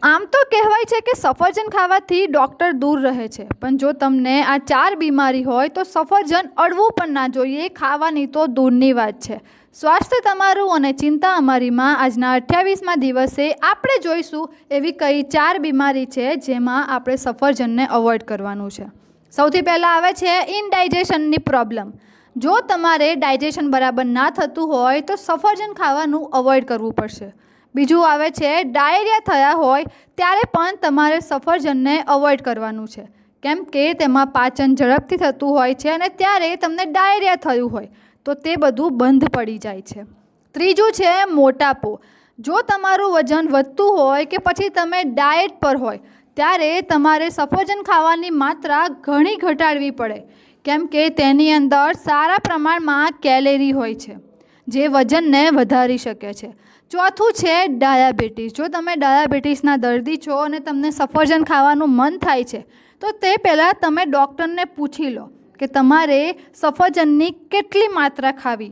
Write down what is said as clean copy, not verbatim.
આમ તો કહેવાય છે કે સફરજન ખાવાથી ડૉક્ટર દૂર રહે છે, પણ જો તમને આ 4 બીમારી હોય તો સફરજન અડવું પણ ના જોઈએ, ખાવાની તો દૂરની વાત છે. સ્વાસ્થ્ય તમારું અને ચિંતા અમારીમાં આજના 28મા દિવસે આપણે જોઈશું એવી કઈ 4 બીમારી છે જેમાં આપણે સફરજનને અવોઇડ કરવાનું છે. સૌથી પહેલાં આવે છે ઇનડાઇજેશનની પ્રોબ્લેમ. જો તમારે ડાયજેશન બરાબર ના થતું હોય તો સફરજન ખાવાનું અવોઇડ કરવું પડશે. બીજું આવે છે ડાયરિયા થયા હોય ત્યારે પણ તમારે સફરજનને અવોઇડ કરવાનું છે, કેમ કે તેમાં પાચન ઝડપથી થતું હોય છે અને ત્યારે તમને ડાયરિયા થયું હોય તો તે બધું બંધ પડી જાય છે. ત્રીજું છે મોટાપો. જો તમારું વજન વધતું હોય કે પછી તમે ડાયટ પર હોય ત્યારે તમારે સફરજન ખાવાની માત્રા ઘણી ઘટાડવી પડે, કેમ કે તેની અંદર સારા પ્રમાણમાં કેલેરી હોય છે જે વજનને વધારી શકે છે. ચોથું છે ડાયાબિટીસ. જો તમે ડાયાબિટીસના દર્દી છો અને તમને સફરજન ખાવાનું મન થાય છે તો તે પહેલાં તમે ડૉક્ટરને પૂછી લો કે તમારે સફરજનની કેટલી માત્રા ખાવી.